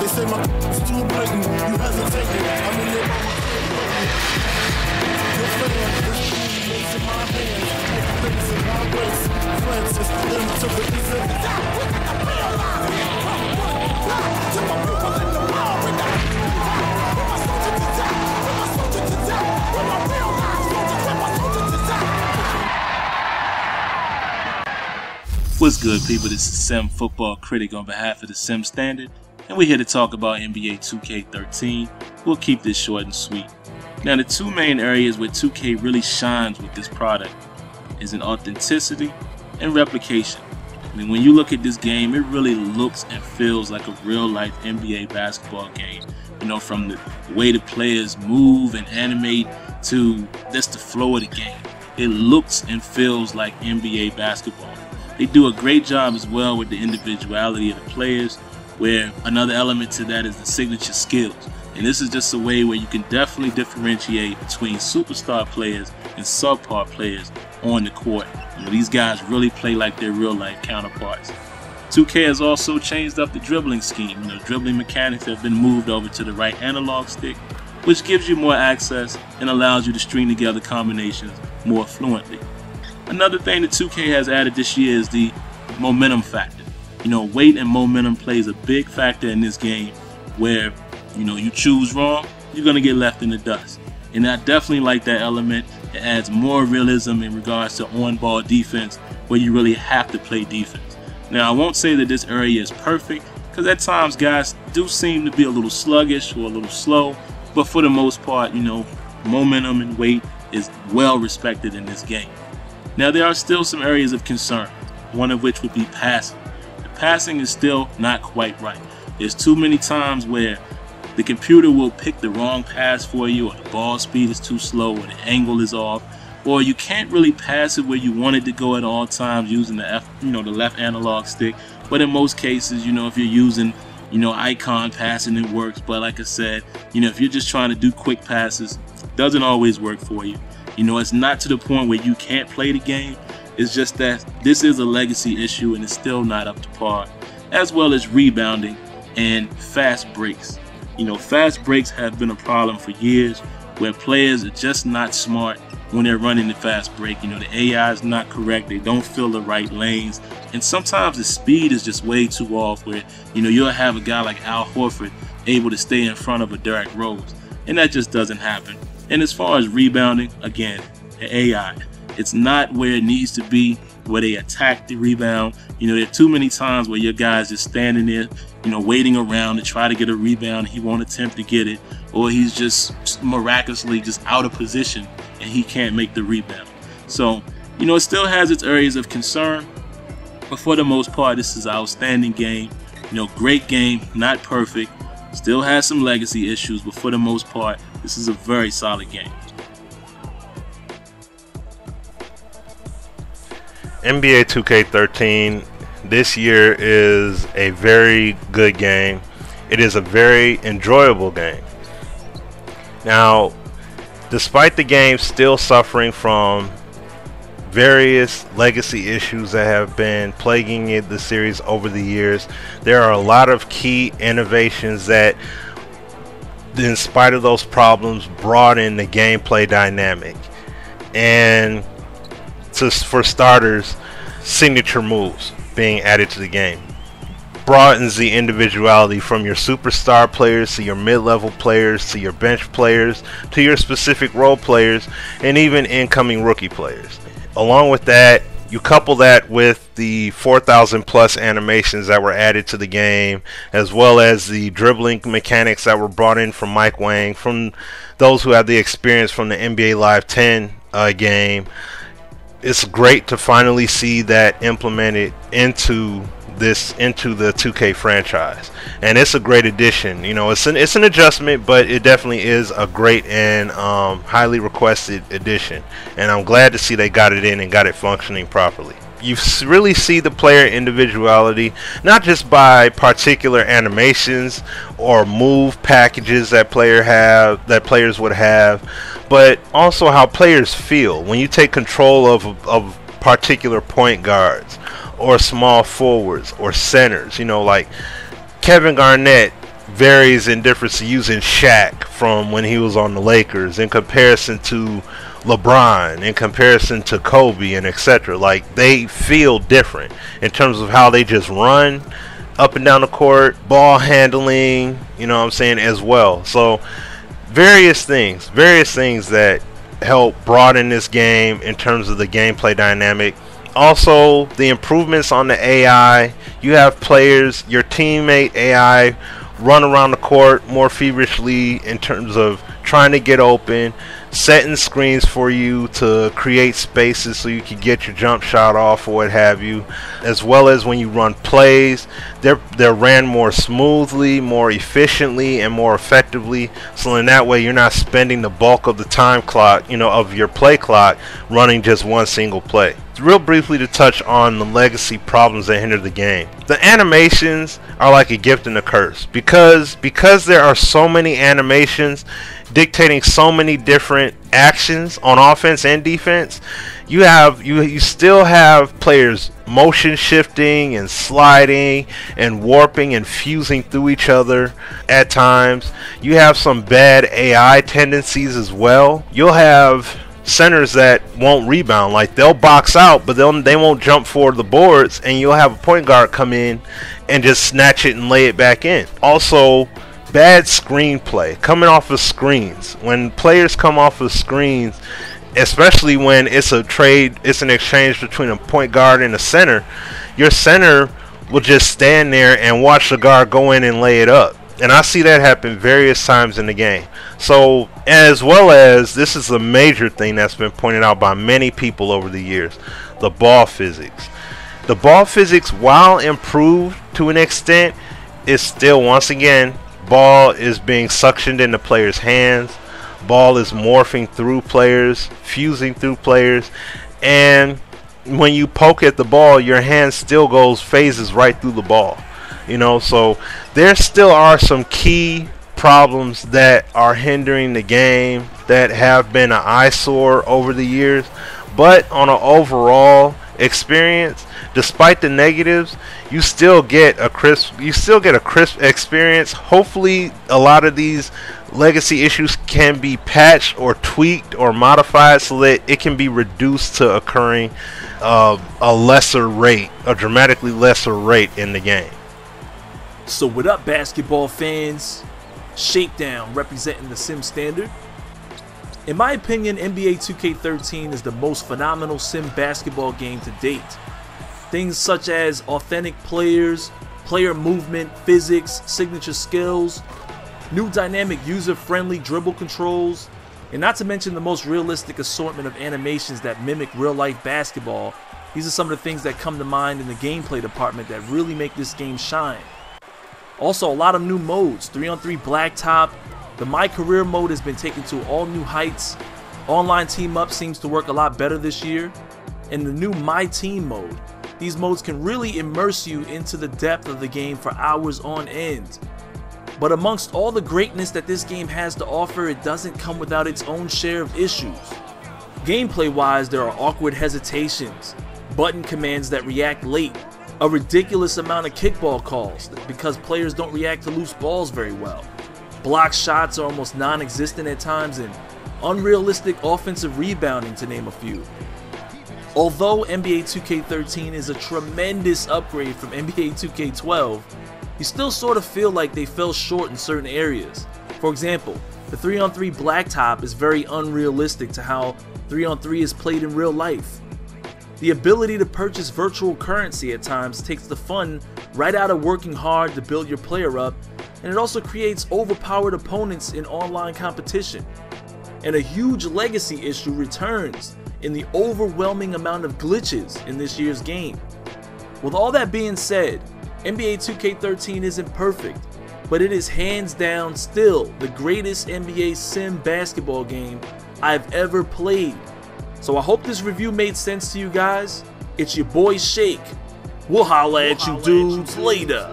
They say my is too blatant. You hesitating. I'm in your in my hands. Make plates and vibrates. Francis, them to the easy. To my people in the world, with my soldier to die. With my soldier to die. With my real life soldiers, with my soldier to die. What's good, people? This is Sim Football Critic on behalf of the Sim Standard, and we're here to talk about NBA 2K13. We'll keep this short and sweet. Now, the two main areas where 2K really shines with this product is in authenticity and replication. I mean, when you look at this game, it really looks and feels like a real-life NBA basketball game. You know, from the way the players move and animate to just the flow of the game. It looks and feels like NBA basketball. They do a great job as well with the individuality of the players, where another element to that is the signature skills. And this is just a way where you can definitely differentiate between superstar players and subpar players on the court. You know, these guys really play like their real life counterparts. 2K has also changed up the dribbling scheme. You know, dribbling mechanics have been moved over to the right analog stick, which gives you more access and allows you to string together combinations more fluently. Another thing that 2K has added this year is the momentum factor. You know, weight and momentum plays a big factor in this game where, you know, you choose wrong, you're going to get left in the dust. And I definitely like that element. It adds more realism in regards to on-ball defense where you really have to play defense. Now, I won't say that this area is perfect because at times guys do seem to be a little sluggish or a little slow. But for the most part, you know, momentum and weight is well respected in this game. Now, there are still some areas of concern, one of which would be passing. The passing is still not quite right. There's too many times where the computer will pick the wrong pass for you, or the ball speed is too slow, or the angle is off, or you can't really pass it where you want it to go at all times using the the left analog stick. But in most cases, you know, if you're using, you know, icon passing, it works. But like I said, you know, if you're just trying to do quick passes, it doesn't always work for you. You know, it's not to the point where you can't play the game. It's just that this is a legacy issue and it's still not up to par, as well as rebounding and fast breaks. You know, fast breaks have been a problem for years where players are just not smart when they're running the fast break. You know, the AI is not correct. They don't fill the right lanes. And sometimes the speed is just way too off where, you know, you'll have a guy like Al Horford able to stay in front of a Derrick Rose. And that just doesn't happen. And as far as rebounding, again, the AI, it's not where it needs to be, where they attack the rebound. You know, there are too many times where your guy's just standing there, you know, waiting around to try to get a rebound. He won't attempt to get it, or he's just miraculously just out of position and he can't make the rebound. So, you know, it still has its areas of concern, but for the most part, this is an outstanding game. You know, great game, not perfect. Still has some legacy issues, but for the most part, this is a very solid game. NBA 2K13 this year is a very good game. It is a very enjoyable game. Now, despite the game still suffering from various legacy issues that have been plaguing the series over the years, there are a lot of key innovations that, in spite of those problems, broaden the gameplay dynamic. And for starters, signature moves being added to the game broadens the individuality from your superstar players to your mid-level players to your bench players to your specific role players and even incoming rookie players. Along with that, you couple that with the 4,000 plus animations that were added to the game, as well as the dribbling mechanics that were brought in from Mike Wang, from those who have the experience from the NBA Live 10 game. It's great to finally see that implemented into the 2K franchise, and it's a great addition. You know, it's an adjustment, but it definitely is a great and highly requested addition, and I'm glad to see they got it in and got it functioning properly. You really see the player individuality, not just by particular animations or move packages that players would have, but also how players feel when you take control of particular point guards or small forwards or centers. You know, like Kevin Garnett varies in difference using Shaq from when he was on the Lakers in comparison to LeBron, in comparison to Kobe, and etc. Like, they feel different in terms of how they just run up and down the court, ball handling, you know what I'm saying, as well. So various things that help broaden this game in terms of the gameplay dynamic. Also, the improvements on the AI. You have players, your teammate AI, run around the court more feverishly in terms of trying to get open, setting screens for you to create spaces so you can get your jump shot off or what have you, as well as when you run plays, they're ran more smoothly, more efficiently, and more effectively, so in that way you're not spending the bulk of the time clock, you know, of your play clock running just one single play. Real briefly to touch on the legacy problems that hinder the game. The animations are like a gift and a curse because there are so many animations dictating so many different actions on offense and defense. You still have players motion shifting and sliding and warping and fusing through each other at times. You have some bad AI tendencies as well. You'll have centers that won't rebound, like they'll box out but they won't jump for the boards, and you'll have a point guard come in and just snatch it and lay it back in. Also, bad screenplay coming off of screens. When players come off of screens, especially when it's an exchange between a point guard and a center, your center will just stand there and watch the guard go in and lay it up. And I see that happen various times in the game. So, as well as, this is a major thing that's been pointed out by many people over the years, the ball physics. The ball physics, while improved to an extent, is still, once again, ball is being suctioned into players' hands. Ball is morphing through players, fusing through players, and when you poke at the ball, your hand still phases right through the ball. You know, so there still are some key problems that are hindering the game that have been an eyesore over the years, but on an overall experience, despite the negatives, you still get a crisp experience. Hopefully a lot of these legacy issues can be patched or tweaked or modified so that it can be reduced to occurring a dramatically lesser rate in the game. So what up, basketball fans? Shakedown representing the Sim Standard. In my opinion, NBA 2K13 is the most phenomenal sim basketball game to date. Things such as authentic players, player movement, physics, signature skills, new dynamic user-friendly dribble controls, and not to mention the most realistic assortment of animations that mimic real-life basketball. These are some of the things that come to mind in the gameplay department that really make this game shine. Also, a lot of new modes, 3-on-3 blacktop. The My Career mode has been taken to all new heights. Online team up seems to work a lot better this year. And the new My Team mode. These modes can really immerse you into the depth of the game for hours on end. But amongst all the greatness that this game has to offer, it doesn't come without its own share of issues. Gameplay wise, there are awkward hesitations, button commands that react late, a ridiculous amount of kickball calls because players don't react to loose balls very well. Block shots are almost non-existent at times, and unrealistic offensive rebounding, to name a few. Although NBA 2K13 is a tremendous upgrade from NBA 2K12, you still sort of feel like they fell short in certain areas. For example, the 3-on-3 blacktop is very unrealistic to how 3-on-3 is played in real life. The ability to purchase virtual currency at times takes the fun right out of working hard to build your player up, and it also creates overpowered opponents in online competition. And a huge legacy issue returns in the overwhelming amount of glitches in this year's game. With all that being said, NBA 2K13 isn't perfect, but it is hands down still the greatest NBA sim basketball game I've ever played. So I hope this review made sense to you guys. It's your boy Shake. We'll holla at you dudes later.